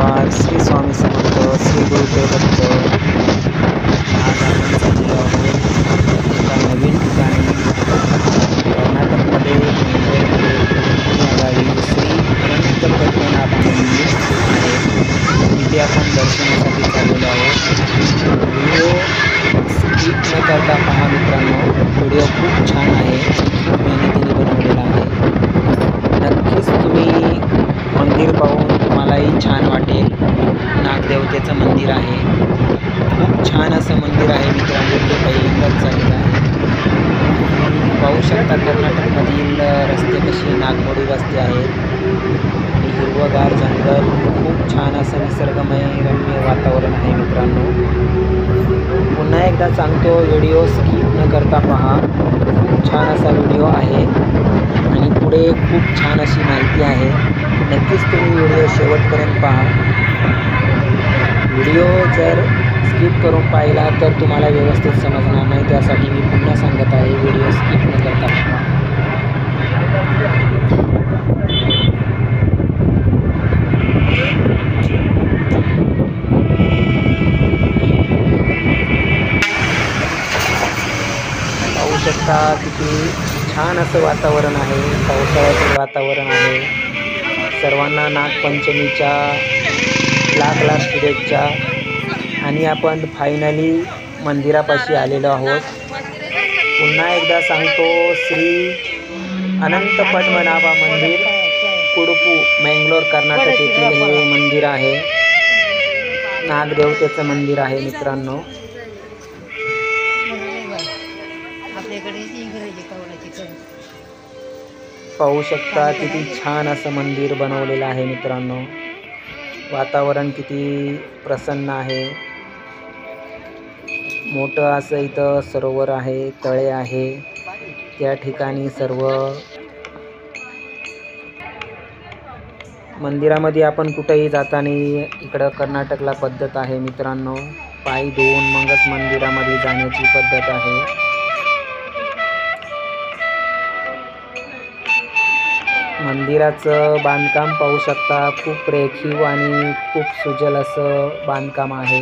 नमस्कार. श्री स्वामी समर्थ. श्री गुरुदेव दत्त. आज आपण चाललो आहोत एका नवीन ठिकाणी, कर्नाटकमध्ये बेंगलोरमध्ये कुडुपू या गावी श्री अनंत पद्मनाभ मंदिर आहे. तिथे आपण दर्शनासाठी चाललेलो आहोत. व्हिडिओ स्किप न करता पहा मित्रांनो. व्हिडिओ खूप छान आहे, खूप मेहनतीने बनवलेला आहे. नक्कीच तुम्ही मंदिर पाहून तुम्हालाही छान वाटेल. नागदेवतेचं मंदिर आहे. खूप छान असं मंदिर आहे मित्रांनो. ते पहिल्यांदाच झालेलं आहे. पाहू शकता कर्नाटकमधील रस्ते कसे नागमोडी रस्ते आहेत आणि हिरवगार जंगल. खूप छान असं निसर्गमय रम्य वातावरण आहे मित्रांनो. पुन्हा एकदा सांगतो, व्हिडिओ स्किप न करता पहा. खूप छान असा व्हिडिओ आहे आणि पुढे खूप छान अशी माहिती आहे. नक्कीच तुम्ही व्हिडिओ शेवटपर्यंत पहा. व्हिडिओ जर स्किप करून पाहिला तर तुम्हाला व्यवस्थित समजणार नाही. त्यासाठी मी पुन्हा सांगत आहे, व्हिडिओ स्किप न करता पहा. पाहू शकता किती छान असं वातावरण आहे. पावसाळ्याचं वातावरण आहे. सर्वांना नागपंचमीच्या लाख लाख शुभेच्छा. आणि आपण फायनली मंदिरापाशी आलेलो आहोत. पुन्हा एकदा सांगतो, श्री अनंत पद्मनाभ मंदिर, कुडुपू, बेंगलोर, कर्नाटक येथील हे मंदिर आहे. नागदेवतेचं मंदिर आहे मित्रांनो. पाहू शकता किती छान असं मंदिर बनवलेलं आहे मित्रांनो. वातावरण किती प्रसन्न आहे. मोठं असं इथं सरोवर आहे, तळे आहे. त्या ठिकाणी सर्व मंदिरामध्ये आपण कुठेही जाताना इकडं कर्नाटकला पद्धत आहे मित्रांनो. पाय धुवून मगच मंदिरामध्ये जाण्याची पद्धत आहे. मंदिराचं बांधकाम पाहू शकता. खूप रेखीव आणि खूप सुजल असं बांधकाम आहे.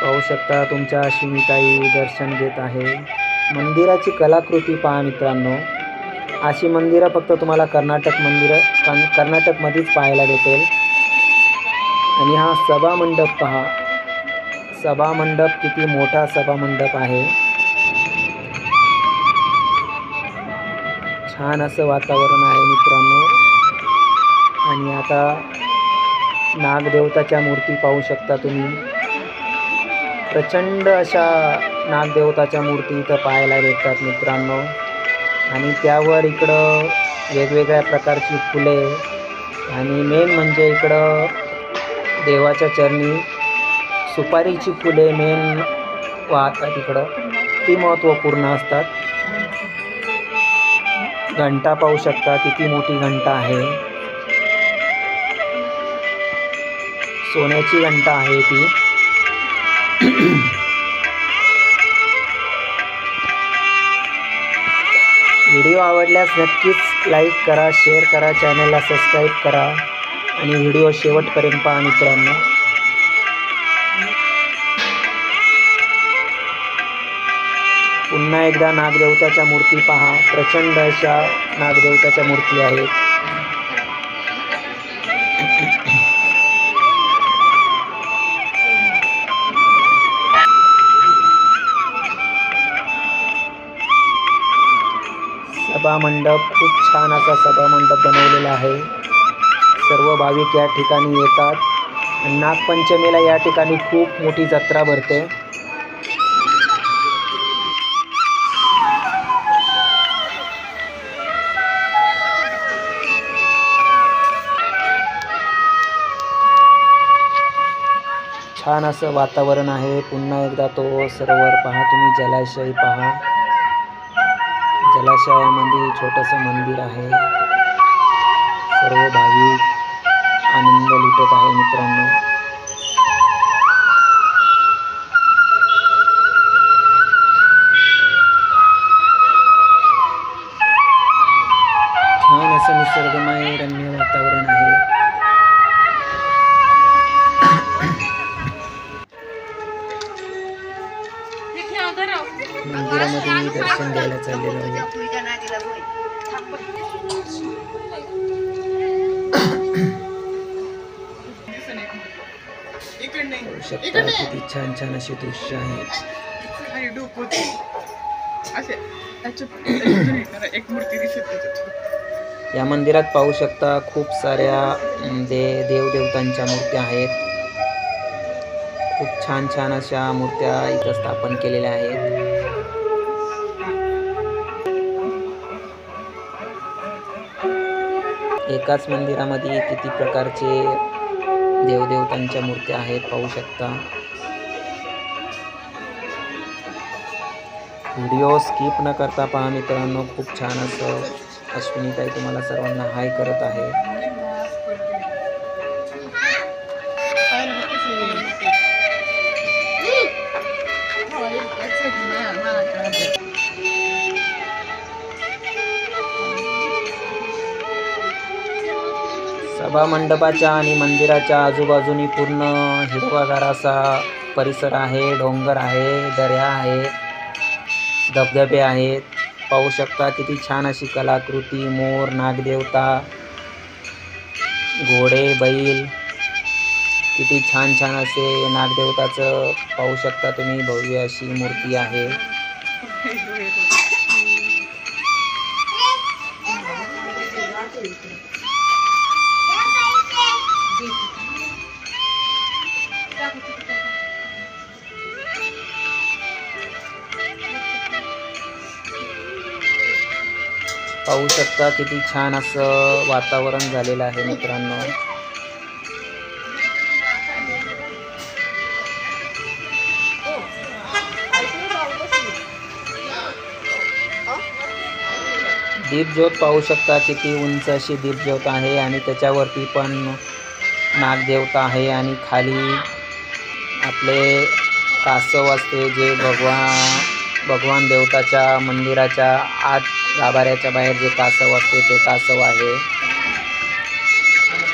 पाहू शकता तुमच्या अश्विनीताई दर्शन घेत आहे. मंदिराची कलाकृती पहा मित्रांनो. अशी मंदिरं फक्त तुम्हाला कर्नाटकमध्येच पाहायला भेटेल. आणि हा सभामंडप पहा. सभामंडप किती मोठा सभामंडप आहे. छान असं वातावरण आहे मित्रांनो. आणि आता नागदेवताच्या मूर्ती पाहू शकता तुम्ही. प्रचंड अशा नागदेवताच्या मूर्ती इथं पाहायला भेटतात मित्रांनो. आणि त्यावर इकडं वेगवेगळ्या प्रकारची फुले आणि मेन म्हणजे इकडं देवाच्या चरणी सुपारीची फुले मेन वाहतात इकडं. ती महत्त्वपूर्ण असतात. घंटा पाहू शकता किती मोठी घंटा आहे. सोन्याची घंटा आहे ती. व्हिडिओ आवडल्यास नक्कीच लाईक करा, शेअर करा, चॅनलला सबस्क्राईब करा आणि व्हिडिओ शेवटपर्यंत पहा मित्रांनो. पुन्हा एकदा नागदेवताच्या मूर्ती पहा. प्रचंड अशा नागदेवताच्या मूर्ती आहेत. सभामंडप खूप छान असा सभामंडप बनवलेला आहे. सर्व भाविक या ठिकाणी येतात. आणि नागपंचमीला या ठिकाणी खूप मोठी जत्रा भरते. छान असं वातावरण आहे. पुन्हा एकदा तो सरोवर पहा तुम्ही. जलाशय पहा. जलाशयामध्ये छोटंसं मंदिर आहे. सर्व भाविक आनंद लुटत आहे मित्रांनो. निसर्गमय रम्य वातावरण आहे. मंदिरामध्ये दर्शन घ्यायला चाललेलो आहोत. शकता किती छान छान असे दृश्य आहेत. या मंदिरात पाहू शकता खूप साऱ्या देवदेवतांच्या मूर्त्या आहेत. खूप छान छान अशा मूर्त्या इथं स्थापन केलेल्या आहेत. एकाच मंदिरामध्ये किती प्रकारचे देवदेवतांच्या मूर्त्या आहेत पाहू शकता. व्हिडिओ स्किप न करता पहा मित्रांनो. खूप छान असं अश्विनीताई तुम्हाला सर्वांना हाय करत आहे. सभा मंडपाच्या आणि मंदिराच्या आजूबाजूनी पूर्ण हिरवागार असा परिसर आहे. डोंगर आहे, दऱ्या आहेत, धबधबे आहेत. पाहू शकता किती छान अशी कलाकृती. मोर, नागदेवता, घोडे, बैल, किती छान छान असे नागदेवताचं पाहू शकता तुम्ही. भव्य अशी मूर्ती आहे. पाहू शकता किती छान असं वातावरण झालेलं आहे मित्रांनो. दीपज्योत पाहू शकता किती उंच अशी दीपज्योत आहे आणि त्याच्यावरती पण नागदेवता आहे आणि खाली आपले कासव असते जे भगवान देवताच्या मंदिराच्या आत गाभाऱ्याच्या बाहेर जे कासव असते ते कासव आहे.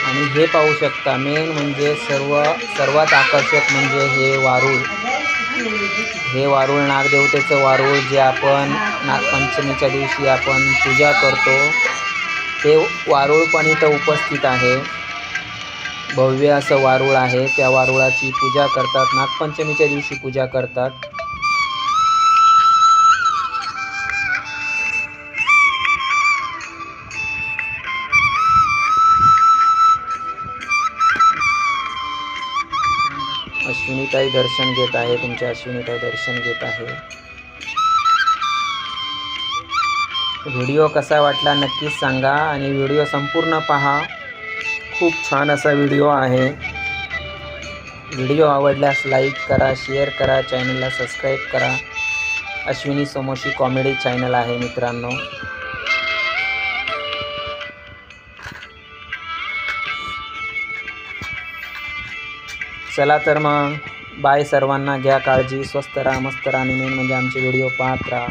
आणि हे पाहू शकता मेन म्हणजे सर्वात आकर्षक म्हणजे हे वारूळ. हे वारूळ नागदेवतेचं वारूळ जे आपण नागपंचमीच्या दिवशी आपण पूजा करतो ते वारूळ पण इथं उपस्थित आहे. भव्य असं वारूळ आहे. त्या वारुळाची पूजा करतात. नागपंचमीच्या दिवशी पूजा करतात. अश्विनीताई दर्शन घेत आहे. तुमच्या अश्विनीताई दर्शन घेत आहे. व्हिडिओ कसा वाटला नक्कीच सांगा आणि व्हिडिओ संपूर्ण पहा. खूप छान असा व्हिडिओ आहे. व्हिडिओ आवडल्यास लाईक करा, शेअर करा, चॅनलला सबस्क्राईब करा. अश्विनी सोमोशी कॉमेडी चॅनल आहे मित्रांनो. चला तर मग बाय सर्वांना. घ्या काळजी, स्वस्त राहा, मस्त राहा आणि मेन म्हणजे आमचे व्हिडिओ पाहत राहा.